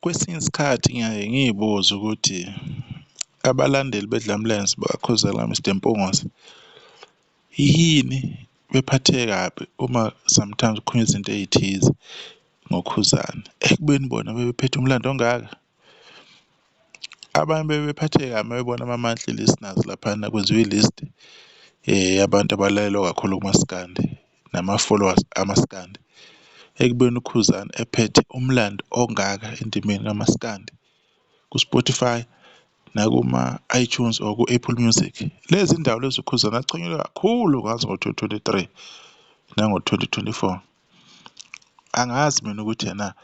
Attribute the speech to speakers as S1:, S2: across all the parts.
S1: Kwesinye isikhathi ngiyaye ngiyibuze ukuthi abalandeli bedlamlense bakaKhuzani Mr Mpungose yini bephatheke kabi uma sometimes kukhulunywa izinto ey'thize ngoKhuzani ekubeni bona bebephethe umlando ongaka. Abanye bebephatheke kabi uma bebona ama-monthly listeners laphana kwenziwa i-list yabantu abalalelwa kakhulu kumaskandi nama-followers amaskandi, ekubeni uKhuzani ephethe umlando ongaka endimeni kamaskandi ku-Spotify nakuma-iTunes or ku-Apple Music. Lezi ndawo lezi uKhuzani achonyelwe kakhulu ngazo ngo-2023 nango-2024. Angazi mina ukuthi yena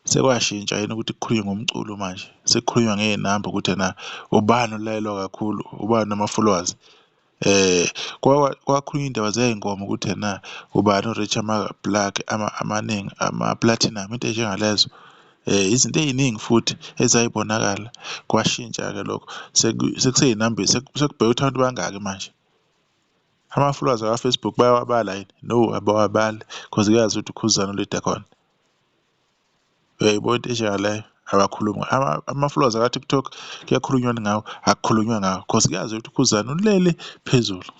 S1: sekwashintsha yini ukuthi kukhulunywe ngomculo manje, sekukhulunywa ngey'namba ukuthi yena ubani olalelwa kakhulu, ubani nama-followers. Kwakhulunywa iy'ndaba zey'ngoma ukuthi yena ubani o-reach amaningi ama-platinum, into ey'njengalezo. Izinto ey'ningi futhi ezayibonakala. Kwashintsha-ke lokho sekusey'nambeni, sekubhekwa ukuthi abantu bangaki manje. Ama-followers aka-Facebook bayawabala yini? No, abawabali because kuyazi ukuthi uKhuzani uleader khona. Uyayibona into enjengaleyo, abakhulumi. Ama-followers aka-TikTok kuyakhulunywa ngawo, akukhulunywa ngawo because kuyazi ukuthi uKhuzani ulele phezulu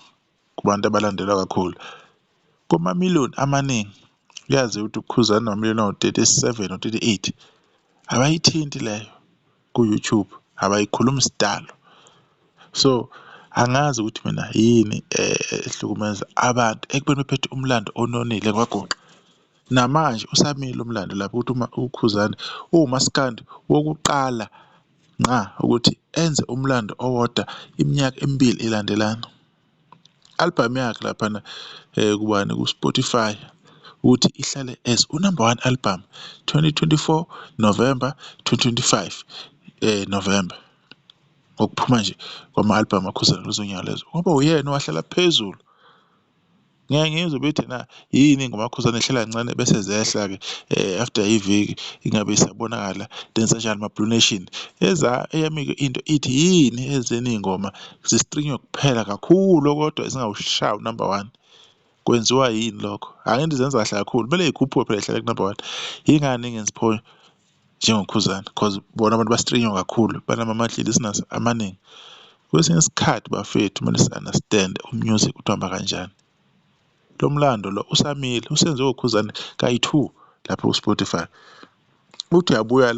S1: kubantu abalandelwa kakhulu. Kuma-million amaningi, kuyazi ukuthi uKhuzani unamamiliyoni awu-37 or 38. Abayithinti leyo ku-YouTube, abayikhulumi sidalo. So angazi ukuthi mina yini ehlukumeza abantu ekubeni bephethe umlando ononile kwagoqa. Namanje usamile umlando lapho ukuthi uKhuzani uwumaskandi wokuqala ukuthi enze umlando owodwa iminyaka emibili ilandelana. Album yakhe laphana kubani ku-Spotify ukuthi ihlale as u-number 1 album 2024 November 2025 November, ngokuphuma nje kwama-album aKhuzani kulezo nyanga lezo, ngoba uyena owahlala phezulu. Ngeke ngizwe bethi na yini ingoma kaKhuzani ehlela kancane bese zehla-ke after iviki ingabe isabonakala then kanjani ma-Blue Nation. Eyami-ke into ithi yini ezeni iy'ngoma zistrinywe kuphela kakhulu kodwa zingawushayi u-number 1. Kwenziwa yini lokho? Angithi zenza kahle kakhulu, kumele y'khuphuke phela zihlale ku-number 1. Yingani ingenzipho njengoKhuzani? Because bona abantu bastrinywa kakhulu, banama-monthly listeners amaningi. Kwesinye isikhathi bafethu kumele si-understand umusic ukuthi uhamba kanjani. Lo mlando lo usamile, usenziwe uKhuzani kayi-2 lapho ku-Spotify. Uthi uyabuya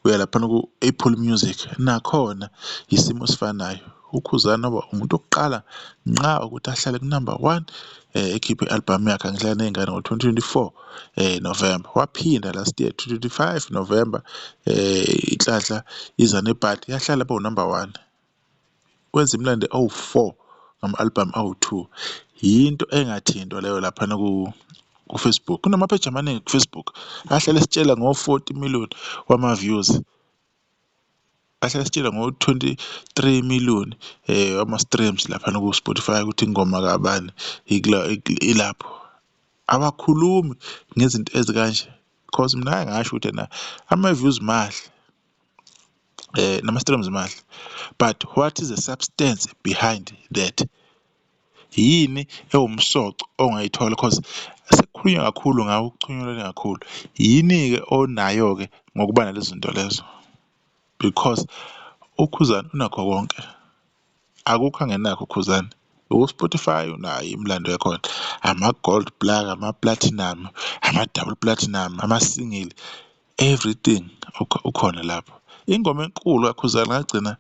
S1: laphana ku-Apple Music, nakhona isimo esifanayo. uKhuzani waba umuntu wokuqala ukuthi ahlale ku-number 1 ekhiphe i-album yakhe Angidlala Ney'ngane ngo-2024 November. Waphinda last year 2025 November Inhlanhla Iza Nebhadi yahlala number 1. Wenza imlando awu-4 ngama-album awu-2. Yinto engathintwa leyo laphana ku-Facebook. Kunamapheji amaningi ku-Facebook ahlale esitshela ngo-40 million wama-views, ahlale esitshela ngo-23 million wama-streams laphana ku-Spotify ukuthi ingoma kabani ilapho. Abakhulumi ngezinto ezikanje because mina ngasho ukuthi ama-views mahle nama-streams mahle, but what is the substance behind that? Yini ewumsoco ongayithola because sekukhulunywa kakhulu ngawo, ukuchunyelwane kakhulu. Yini-ke onayo-ke ngokuba nalezo zinto lezo? Because uKhuzani unakho konke, akukho angenakho uKhuzani. U-Spotify unayo imlando yakhona, ama-gold plug, ama-platinum, ama-double platinum, ama-single, everything ukhona lapho. Ingoma enkulu kaKhuzani ngagcina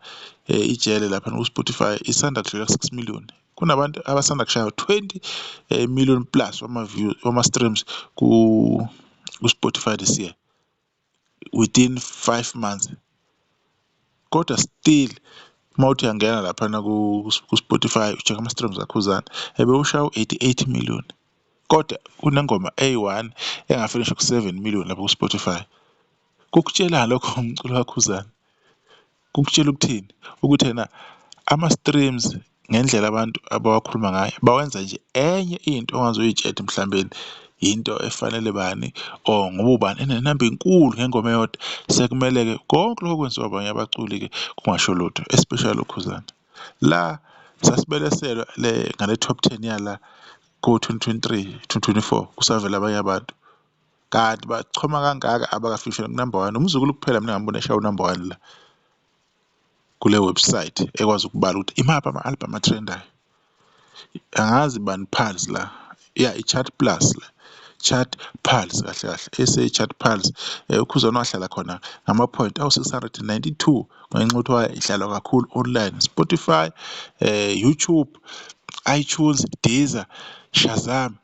S1: ijele lapha ku-Spotify isanda kudlula 6 million. Kunabantu abasanda kushaya 20 million plus wama-views, wama-streams ku-Spotify this year within 5 months. Kodwa still mawuthi uyangena laphana ku-Spotify ucheck ama-streams kaKhuzani ebewushaya u-88 million. Kodwa kunengoma eyi-1 engafinisha ku-7 million lapho ku-Spotify. Kukutshelani lokho umculo kaKhuzani? Kukutshela ukuthini? Ukuthi yena ama-streams ngendlela abantu abawakhuluma ngayo bawenza nje enye into ongaze uyitshede mhlawumbe into efanele bani or ngoba ubani enenamba enkulu ngengoma eyodwa, sekumele-ke konke lokho kwenziwa abanye abaculi-ke kungasho lutho, especially uKhuzani. La sasibeleselwa ngale top 10 yala ko-2023 2024 kusavela abanye abantu. kanti bachoma kangaka abakafishela ku-number 1. Umzukulu kuphela mina ngambona eshaya u-number 1 la kule website ekwazi ukubala ukuthi imaphi ama-album atrendayo. Angazi bani Pulse la, i-Chart Plus la, Chart Pulse kahle kahle, Chart Pulse. Ukhuzwana wahlala khona ngama-point awu-692 ngenxa yokuthi ihlala kakhulu online, Spotify, YouTube, iTunes, Deezer, Shazam,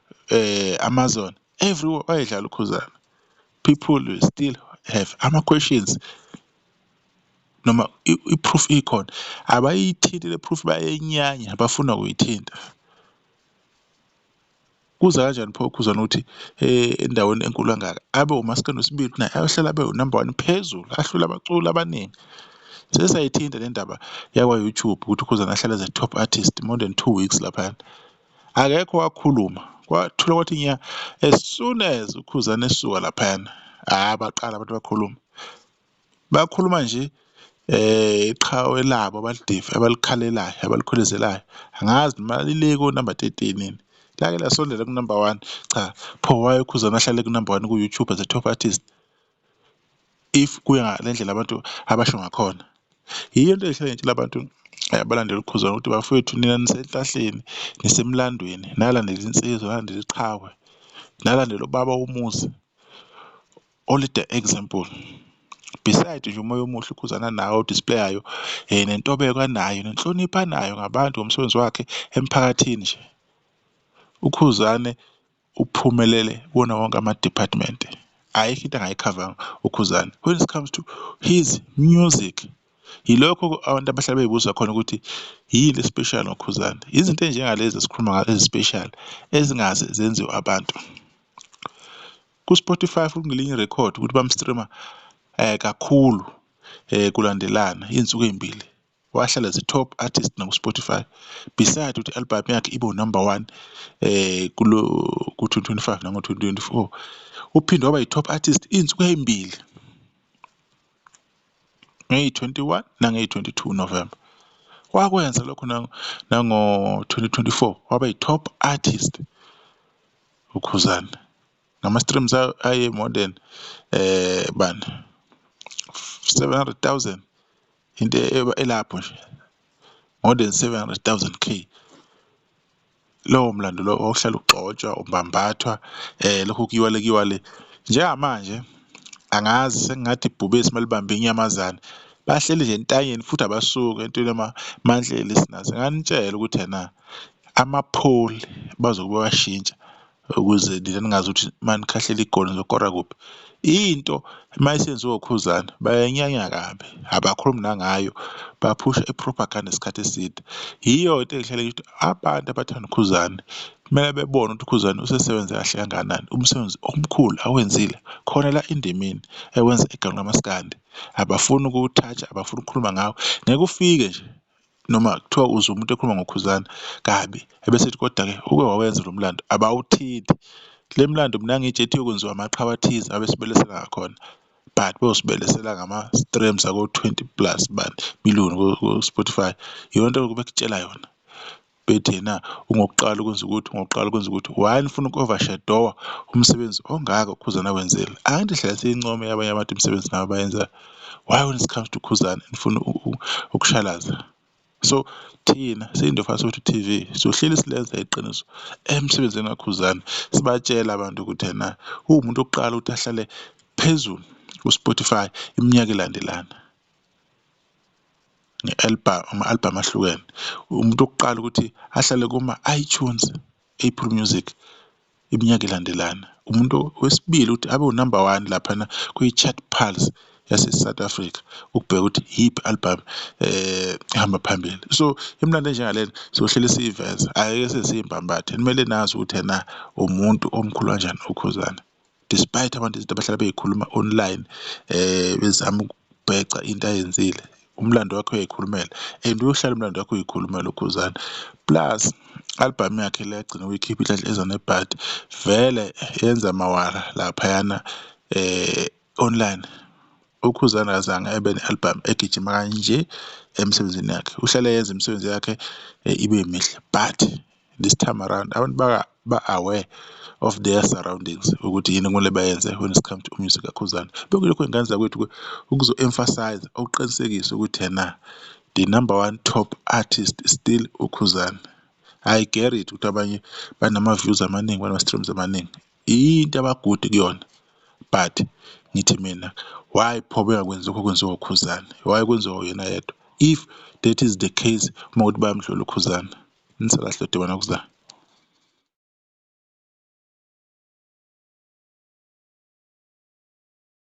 S1: Amazon, everywhere wayedlala ukhuzana. People will still have ama-questions noma i-proof ikhona, abayithinti le proof bayenyanya, bafuna ukuyithinta. Kuza kanjani pho ukhuzana ukuthi endaweni enkulu kangaka abe umaskandi wesibili naye ayohlala abe u-number 1 phezulu, ahlule abaculi abaningi. Sesayithinta le ndaba yakwa-YouTube ukuthi ukhuzana ahlale as a top artist more than 2 weeks laphana. Akekho wakhuluma, kwathula kwathi nya as soon as ukhuzana esuka laphana, baqala abantu bakhuluma nje iqhawe labo abalikhalelayo, abalikholezelayo. Angazi noma lile ku-number 13 lake lasondela ku-number 1. Cha, pho why ukhuzana ahlale ku-number 1 ku-YouTube as a top artist if kuya ngale ndlela abantu abasho ngakhona? Yiyo into ehlala ngitshela abantu abalandela ukhuzana ukuthi bafowethu nina nisenhlahleni, nisemlandweni, nalandela insizwa, nalandela iqhawe, nalandela ubaba umuzi, only the example. Beside nje umoya omuhle ukhuzana nawo odisplayayo, nentobeko anayo, nenhlonipho anayo ngabantu ngomsebenzi wakhe emphakathini nje. Ukhuzane uphumelele kuwona wonke ama-department. Ayikho into angayikhava ukhuzane. When it comes to his music, yilokho abantu abahlala beyibuza khona ukuthi yini le-special ngokhuzane. Izinto ezinjengalezi esikhuluma ngazo ezi-special ezingaze zenziwe abantu. Ku-Spotify futhi ngelinye irekhodi ukuthi bamstreama kakhulu kulandelana iy'nsuku ey'mbili. Wahlala as a top artist naku-Spotify, beside ukuthi i-album yakhe ibe u-number 1 ku-2025 nango-2024. Uphinde waba yi-top artist iy'nsuku ey'mbili, ngeyi-21 nangeyi-22 November. Wakwenza lokho nango-2024, waba yi-top artist ukhuzana. Ngama-streams aye more than 700,000 into elapho nje, more than 700,000K. Lowo mlando lo ohlala ugxotshwa, ubambathwa, lokho kuyiwa le. Njengamanje angazi sengingathi ibhubesi malibambe inyamazane, bahleli nje entanyeni futhi abasuka entweni ama-monthly listeners. Nganitshela ukuthi ama-poll bazobe washintsha ukuze nina ningazi ukuthi manikhahlela igoli nizokora kuphi. Into mayisenziwa ukhuzana bayenyanya kabi, abakhulumi nangayo, baphusha i-propaganda isikhathi eside. Yiyo into engihlele ngithi abantu abathanda ukhuzana kumele bebone ukuthi ukhuzana usesebenze kahle kangakanani, umsebenzi omkhulu awenzile khona la endimeni ewenza igama lamaskandi. Abafuni ukuwuthatha, abafuni ukukhuluma ngawo. Ngeke ufike nje noma kuthiwa uzwe umuntu ekhuluma ngokhuzana kabi ebese ethi kodwa-ke uke wawenza lo mlando, abawuthinti. Le mlando mina ngiyitshe yokwenziwa amaqhawe athize abesibelesela ngakhona, but beyosibelesela ngama-streams ako-20 plus million ku-Spotify. Yonke into bekutshela yona bethi ungokuqala ukwenza ukuthi, ungokuqala ukwenza ukuthi. Why nifuna uku-overshadow umsebenzi ongaka ukhuzana wenzile? Angithi hlala siyincome yabanye abantu imisebenzi nabo bayenza. Why when it comes to ukhuzana nifuna ukushalaza? So thina siyindofa Soweto TV sohleli silenza iqiniso emsebenzini kakhuzana, sibatshela abantu ukuthi uwumuntu oqala ukuthi ahlale phezulu ku-Spotify iminyaka elandelana ama-album ahlukene. Umuntu oqala ukuthi ahlale kuma-iTunes, Apple Music iminyaka elandelana. Umuntu wesibili ukuthi abe u-number 1 laphana kwi-Chart Pulse yase-South Africa, ukubheka ukuthi yiphi album ehamba phambili. So imlando enjengalena sohlele siyiveza, ayeke sesiyimbambathe. Kumele nazi ukuthi umuntu omkhulu kanjani ukhuzana, despite abantu izinto abahlala beyikhuluma online, bezama ukubheca into ayenzile. Umlando wakhe uyayikhulumela and uyohlala umlando wakhe uyikhulumela ukhuzana. Plus album yakhe le yagcina uyikhipha Inhlanhla Eza Nebhadi, vele yenza amawara laphayana online. Ukhuzana azange ebe ne-album egijima kanje emsebenzini yakhe. Uhlale yenza imisebenzi yakhe ibe mihle, but this time around abantu ba-aware of their surroundings ukuthi yini kumele bayenze when it comes to music kaKhuzani. Bekulokhu ingane zakwethu ukuzo-emphasize ukuqinisekisa ukuthi yena the number one top artist still uKhuzani. I get it ukuthi abanye banama-views amaningi banama-streams amaningi, into abagude kuyona, but ngithi mina why pho bengakwenzi lokho okwenziwa uKhuzani? Why kwenziwa yena yedwa? If that is the case uma ukuthi bayamdlula uKhuzani, nisalahle dibana kuzayo.